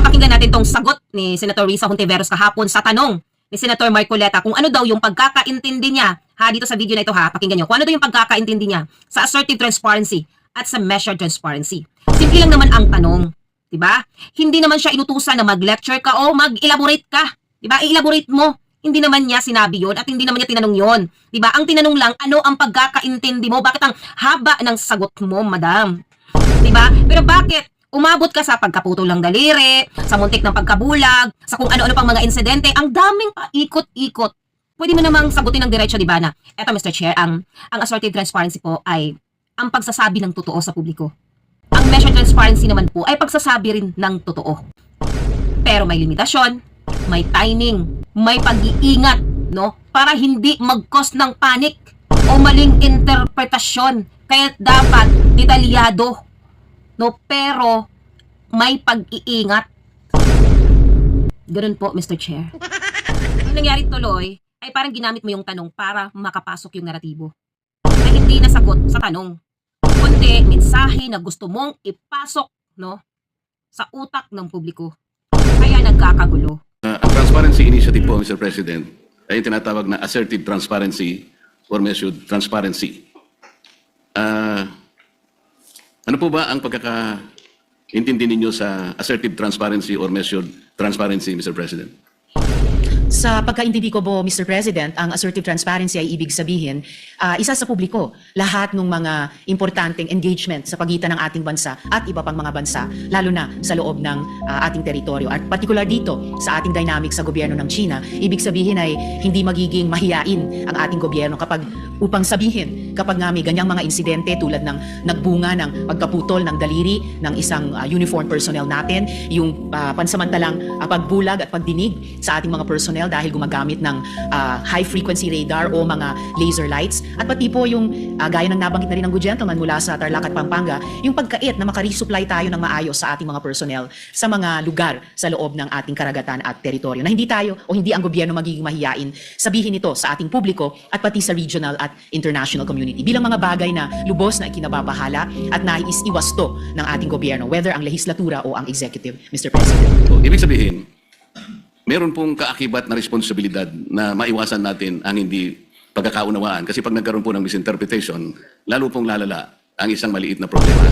pakinggan natin tong sagot ni Senator Risa Hontiveros kahapon sa tanong ni Senator Marcoleta kung ano daw yung pagkakaintindi niya dito sa video na ito pakinggan nyo. Kung ano daw yung pagkakaintindi niya sa assertive transparency at sa measured transparency. Simple lang naman ang tanong, 'di ba? Hindi naman siya inutusan na mag-lecture ka o mag-elaborate ka, 'di ba? I-elaborate mo. Hindi naman niya sinabi 'yon at hindi naman niya tinanong 'yon, 'di ba? Ang tinanong lang ano ang pagkakaintindi mo? Bakit ang haba ng sagot mo, madam? 'Di ba? Pero bakit umabot ka sa pagkaputol ng daliri, sa muntik ng pagkabulag, sa kung ano-ano pang mga insidente, ang daming paikot-ikot. Pwede mo namang sagutin ng diretso, di ba, na eto, Mr. Chair, ang assertive transparency po ay ang pagsasabi ng totoo sa publiko. Ang measured transparency naman po ay pagsasabi rin ng totoo. Pero may limitasyon, may timing, may pag-iingat, no? Para hindi mag-cause ng panic o maling interpretasyon. Kaya dapat detalyado, no? Pero may pag-iingat. Ganun po, Mr. Chair. Ang nangyari tuloy ay parang ginamit mo yung tanong para makapasok yung naratibo. Na hindi nasagot sa tanong. Kundi mensahe na gusto mong ipasok, no, sa utak ng publiko. Kaya nagkakagulo. Ang transparency initiative po, Mr. President, ay yung tinatawag na assertive transparency or measured transparency. Ano po ba ang pagkakaintindi ninyo sa assertive transparency or measured transparency, Mr. President? Sa pagkaintindi ko po, Mr. President, ang assertive transparency ay ibig sabihin, isa sa publiko, lahat ng mga importanteng engagement sa pagitan ng ating bansa at iba pang mga bansa, lalo na sa loob ng ating teritoryo. At particular dito, sa ating dynamic sa gobyerno ng China, ibig sabihin ay hindi magiging mahiyain ang ating gobyerno upang sabihin kapag nga may ganyang mga insidente tulad ng nagbunga ng pagkaputol ng daliri ng isang uniform personnel natin, yung pansamantalang pagbulag at pagdinig sa ating mga personnel dahil gumagamit ng high-frequency radar o mga laser lights. At pati po yung gaya ng nabanggit na rin ng good gentleman mula sa Tarlac at Pampanga, yung pagkait na makaresupply tayo ng maayos sa ating mga personnel sa mga lugar sa loob ng ating karagatan at teritoryo. Na hindi tayo o hindi ang gobyerno magiging mahiyain sabihin ito sa ating publiko at pati sa regional at international community. Bilang mga bagay na lubos na ikinababahala at nais iwasto ng ating gobyerno, whether ang lehislatura o ang executive, Mr. President. So, ibig sabihin, meron pong kaakibat na responsibilidad na maiwasan natin ang hindi pagkakaunawaan. Kasi pag nagkaroon po ng misinterpretation, lalo pong lalala ang isang maliit na problema.